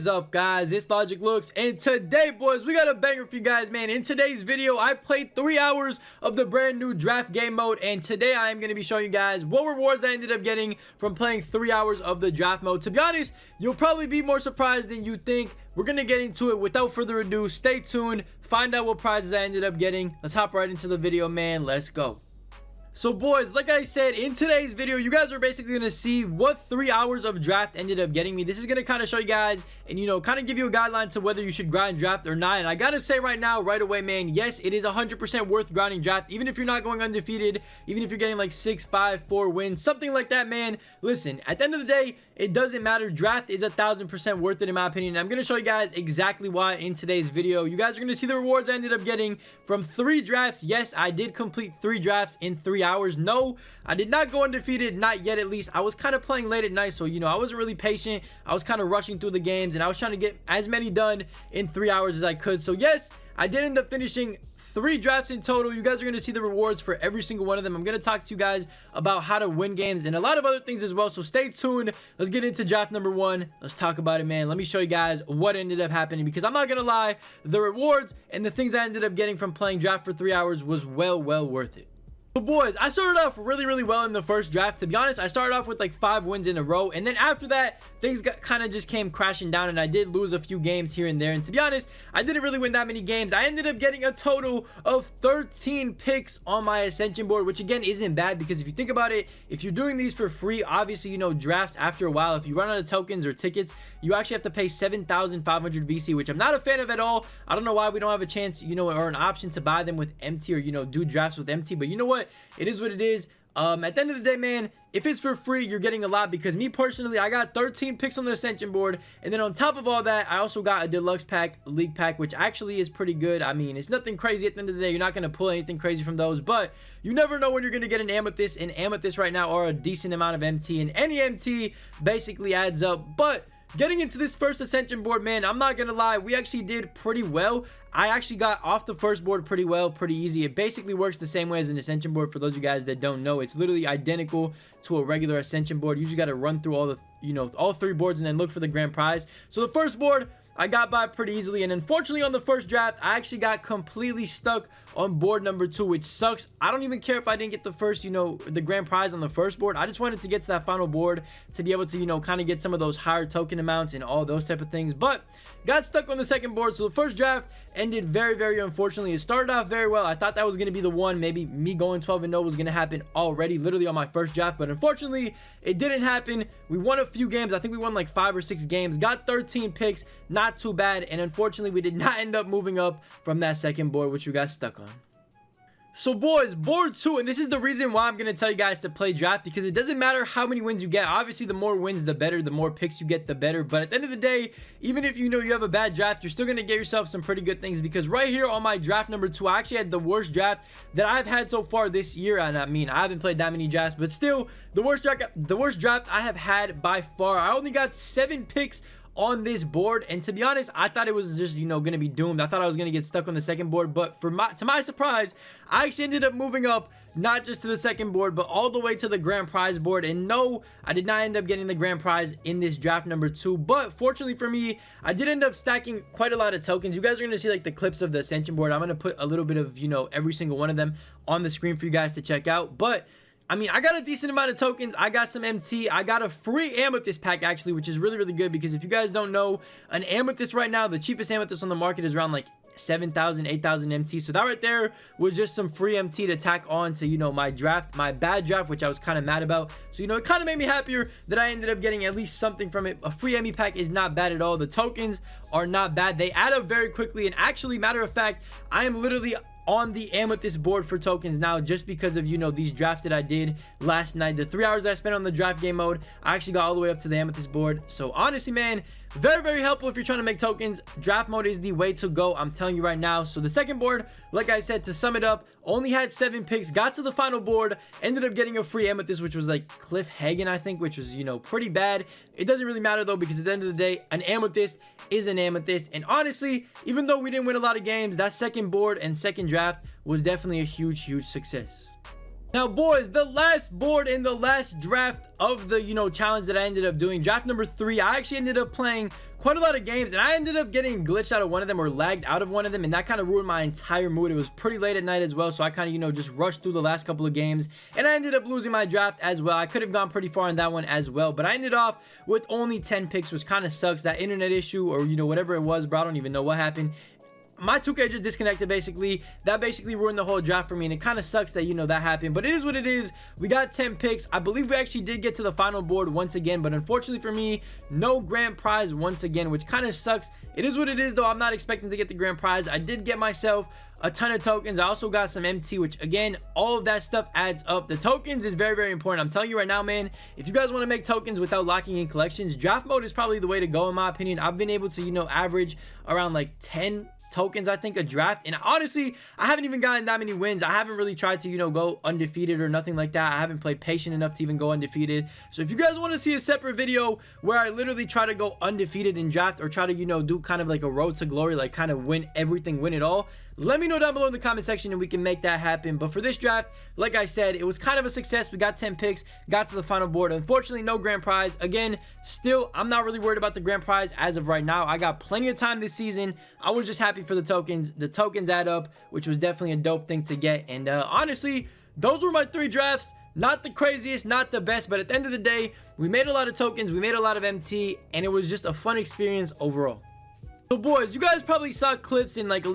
up, guys? It's LogicLookss, and today, boys, we got a banger for you guys, man. In today's video, I played 3 hours of the brand new draft game mode, and today I am going to be showing you guys what rewards I ended up getting from playing 3 hours of the draft mode. To be honest, you'll probably be more surprised than you think. We're going to get into it. Without further ado, stay tuned, find out what prizes I ended up getting. Let's hop right into the video, man. Let's go. So boys, like I said, in today's video, you guys are basically going to see what 3 hours of draft ended up getting me. This is going to kind of show you guys and, kind of give you a guideline to whether you should grind draft or not. And I got to say right now, right away, man, yes, it is 100% worth grinding draft. Even if you're not going undefeated, even if you're getting like 6, 5, 4 wins, something like that, man. Listen, at the end of the day, it doesn't matter. Draft is 1000% worth it in my opinion. I'm going to show you guys exactly why in today's video. You guys are going to see the rewards I ended up getting from 3 drafts. Yes, I did complete 3 drafts in 3 hours. No, I did not go undefeated, not yet at least. I was kind of playing late at night, so I wasn't really patient. I was kind of rushing through the games, and I was trying to get as many done in 3 hours as I could. So yes, I did end up finishing 3 drafts in total. You guys are going to see the rewards for every single one of them. I'm going to talk to you guys about how to win games and a lot of other things as well, so stay tuned. Let's get into draft number 1. Let's talk about it, man. Let me show you guys what ended up happening, because I'm not going to lie, the rewards and the things I ended up getting from playing draft for 3 hours was well worth it. So boys, I started off really well in the first draft. To be honest, I started off with like 5 wins in a row, and then after that things kind of just came crashing down, and I did lose a few games here and there. And to be honest, I didn't really win that many games. I ended up getting a total of 13 picks on my ascension board, which again isn't bad, because if you think about it, if you're doing these for free, obviously drafts after a while, if you run out of tokens or tickets, you actually have to pay 7,500 VC, which I'm not a fan of at all. I don't know why we don't have a chance or an option to buy them with MT, or do drafts with MT, but you know what, it is what it is. At the end of the day, man, if it's for free, you're getting a lot, because me personally, I got 13 picks on the ascension board, and then on top of all that, I also got a deluxe pack, league pack, which actually is pretty good. I mean, it's nothing crazy at the end of the day. You're not going to pull anything crazy from those, but you never know when you're going to get an amethyst, and amethyst right now are a decent amount of MT, and any MT basically adds up. But getting into this first ascension board, man, I'm not gonna lie, we actually did pretty well. I actually got off the first board pretty well, pretty easy. It basically works the same way as an ascension board. For those of you guys that don't know, it's literally identical to a regular ascension board. You just got to run through all the all 3 boards and then look for the grand prize. So the first board I got by pretty easily, and unfortunately on the first draft I actually got completely stuck on board number 2, which sucks. I don't even care if I didn't get the first the grand prize on the first board. I just wanted to get to that final board to be able to kind of get some of those higher token amounts and all those type of things, but got stuck on the second board. So the first draft ended very unfortunately. It started off very well. I thought that was going to be the one. Maybe me going 12-0 was going to happen already, literally on my first draft, but unfortunately it didn't happen. We won a few games. I think we won like 5 or 6 games, got 13 picks, not too bad, and unfortunately we did not end up moving up from that second board, which we got stuck on. So boys, board 2, and this is the reason why I'm going to tell you guys to play draft, because it doesn't matter how many wins you get. Obviously the more wins the better, the more picks you get the better, but at the end of the day, even if you have a bad draft, you're still going to get yourself some pretty good things, because right here on my draft number 2, I actually had the worst draft that I've had so far this year. And I mean, I haven't played that many drafts, but still the worst draft I have had by far. I only got 7 picks on this board, and to be honest, I thought it was just gonna be doomed. I thought I was gonna get stuck on the second board, but to my surprise, I actually ended up moving up, not just to the second board, but all the way to the grand prize board. And no, I did not end up getting the grand prize in this draft number 2, but fortunately for me, I did end up stacking quite a lot of tokens. You guys are gonna see like the clips of the ascension board. I'm gonna put a little bit of every single one of them on the screen for you guys to check out. But I mean, I got a decent amount of tokens. I got some MT. I got a free amethyst pack actually, which is really good, because if you guys don't know, an amethyst right now, the cheapest amethyst on the market is around like 7,000, 8,000 MT. So that right there was just some free MT to tack on to my bad draft, which I was kind of mad about. So it kind of made me happier that I ended up getting at least something from it. A free ME pack is not bad at all. The tokens are not bad. They add up very quickly, and actually, matter of fact, I am literally on the amethyst board for tokens now, just because of these drafts that I did last night. The 3 hours that I spent on the draft game mode, I actually got all the way up to the amethyst board. So honestly, man, very helpful if you're trying to make tokens. Draft mode is the way to go, I'm telling you right now. So the second board, like I said, to sum it up, only had 7 picks, got to the final board, ended up getting a free amethyst, which was like Cliff Hagen, I think, which was pretty bad. It doesn't really matter though, because at the end of the day, an amethyst is an amethyst. And honestly, even though we didn't win a lot of games, that second board and second draft was definitely a huge success. Now, boys, the last board in the last draft of the, challenge that I ended up doing, draft number 3, I actually ended up playing quite a lot of games, and I ended up getting glitched out of one of them or lagged out of one of them, and that kind of ruined my entire mood. It was pretty late at night as well, so I kind of, just rushed through the last couple of games, and I ended up losing my draft as well. I could have gone pretty far in that one as well, but I ended off with only 10 picks, which kind of sucks. That internet issue or, whatever it was, bro, I don't even know what happened. My 2K just disconnected, basically. That basically ruined the whole draft for me, and it kind of sucks that, that happened, but it is what it is. We got 10 picks. I believe we actually did get to the final board once again, but unfortunately for me, no grand prize once again, which kind of sucks. It is what it is, though. I'm not expecting to get the grand prize. I did get myself a ton of tokens. I also got some MT, which again, all of that stuff adds up. The tokens is very, very important. I'm telling you right now, man, if you guys want to make tokens without locking in collections, draft mode is probably the way to go, in my opinion. I've been able to, average around like 10 tokens, I think, a draft, and honestly, I haven't even gotten that many wins. I haven't really tried to, go undefeated or nothing like that. I haven't played patient enough to even go undefeated. So if you guys want to see a separate video where I literally try to go undefeated in draft, or try to, do kind of like a road to glory, like kind of win everything, win it all, let me know down below in the comment section and we can make that happen. But for this draft, like I said, it was kind of a success. We got 10 picks, got to the final board. Unfortunately, no grand prize. Again, still, I'm not really worried about the grand prize as of right now. I got plenty of time this season. I was just happy for the tokens. The tokens add up, which was definitely a dope thing to get. And honestly, those were my 3 drafts. Not the craziest, not the best, but at the end of the day, we made a lot of tokens, we made a lot of MT, and it was just a fun experience overall. So boys, you guys probably saw clips in like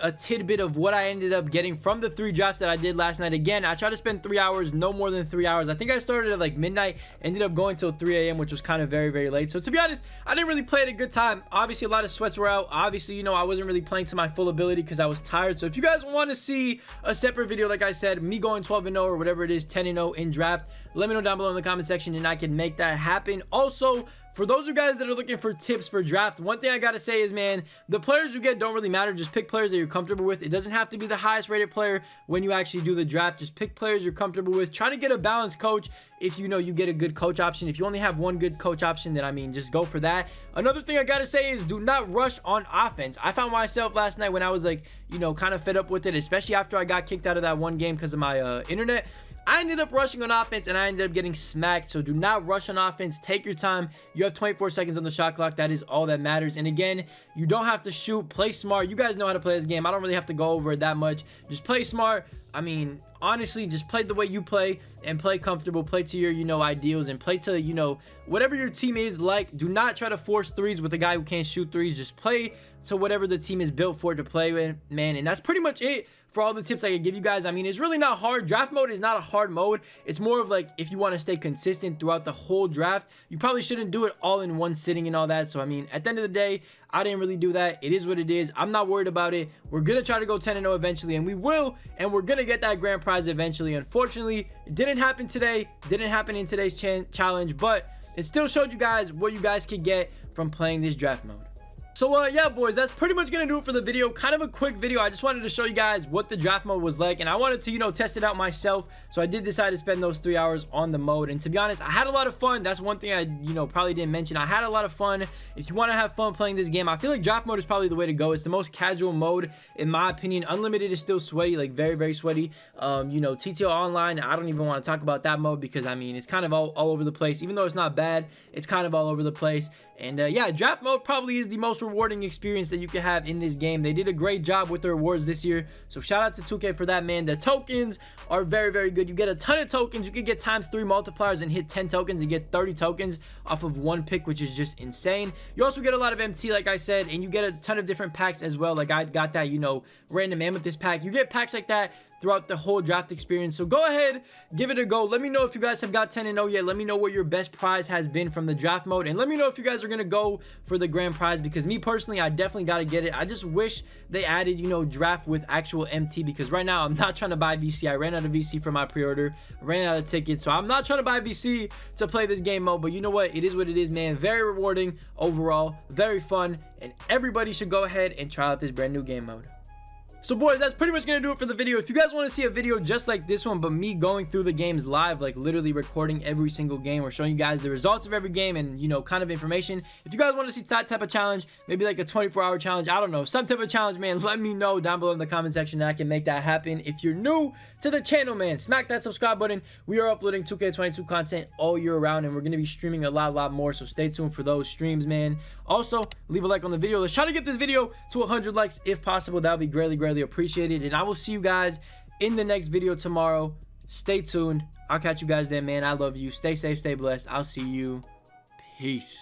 a tidbit of what I ended up getting from the 3 drafts that I did last night. Again, I tried to spend 3 hours, no more than 3 hours. I think I started at like midnight, ended up going till 3 a.m., which was kind of very, very late. So to be honest, I didn't really play at a good time. Obviously, a lot of sweats were out. Obviously, I wasn't really playing to my full ability because I was tired. So if you guys want to see a separate video, like I said, me going 12-0 or whatever it is, 10-0 in draft, let me know down below in the comment section and I can make that happen. Also, for those of you guys that are looking for tips for draft, one thing I gotta say is, man, the players you get don't really matter. Just pick players that you're comfortable with. It doesn't have to be the highest rated player when you actually do the draft. Just pick players you're comfortable with. Try to get a balanced coach if you get a good coach option. If you only have one good coach option, then I mean, just go for that. Another thing I gotta say is, do not rush on offense. I found myself last night when I was like, kind of fed up with it, especially after I got kicked out of that one game because of my internet. I ended up rushing on offense and I ended up getting smacked. So do not rush on offense. Take your time. You have 24 seconds on the shot clock. That is all that matters. And again, you don't have to shoot. Play smart. You guys know how to play this game. I don't really have to go over it that much. Just play smart. I mean, honestly, just play the way you play and play comfortable. Play to your, ideals, and play to, whatever your team is like. Do not try to force threes with a guy who can't shoot threes. Just play to whatever the team is built for to play with, man. And that's pretty much it for all the tips I can give you guys. I mean, it's really not hard. Draft mode is not a hard mode. It's more of like, if you want to stay consistent throughout the whole draft, you probably shouldn't do it all in one sitting and all that. So I mean, at the end of the day, I didn't really do that. It is what it is. I'm not worried about it. We're gonna try to go 10-0 eventually, and we will, and we're gonna get that grand prize eventually. Unfortunately, it didn't happen today. Didn't happen in today's challenge, but it still showed you guys what you guys could get from playing this draft mode. So yeah, boys, that's pretty much gonna do it for the video. Kind of a quick video. I just wanted to show you guys what the draft mode was like, and I wanted to test it out myself. So I did decide to spend those 3 hours on the mode, and to be honest, I had a lot of fun. That's one thing I probably didn't mention. I had a lot of fun. If you want to have fun playing this game, I feel like draft mode is probably the way to go. It's the most casual mode in my opinion. Unlimited is still sweaty, like very, very sweaty. TTO online, I don't even want to talk about that mode because I mean, it's kind of all over the place. Even though it's not bad, it's kind of all over the place. And yeah, draft mode probably is the most rewarding experience that you can have in this game. They did a great job with the rewards this year, so shout out to 2K for that, man. The tokens are very, very good. You get a ton of tokens. You can get × 3 multipliers and hit 10 tokens and get 30 tokens off of one pick, which is just insane. You also get a lot of MT, like I said, and you get a ton of different packs as well. Like I got that random amethyst pack. You get packs like that throughout the whole draft experience. So go ahead, give it a go. Let me know if you guys have got 10-0 yet. Let me know what your best prize has been from the draft mode, and let me know if you guys are gonna go for the grand prize, because me personally, I definitely got to get it. I just wish they added draft with actual MT, because right now I'm not trying to buy VC. I ran out of VC for my pre-order, ran out of tickets, so I'm not trying to buy VC to play this game mode. But you know what, it is what it is, man. Very rewarding overall, very fun, and everybody should go ahead and try out this brand new game mode. So boys, that's pretty much gonna do it for the video. If you guys want to see a video just like this one, but me going through the games live, like literally recording every single game or showing you guys the results of every game and, you know, kind of information, if you guys want to see that type of challenge, maybe like a 24-hour challenge, I don't know, some type of challenge, man, let me know down below in the comment section and I can make that happen. If you're new to the channel, man, smack that subscribe button. We are uploading 2K22 content all year round, and we're gonna be streaming a lot more, so stay tuned for those streams, man. Also, leave a like on the video. Let's try to get this video to 100 likes if possible. That would be greatly appreciated, and I will see you guys in the next video tomorrow. Stay tuned. I'll catch you guys then, man. I love you. Stay safe, stay blessed. I'll see you. Peace.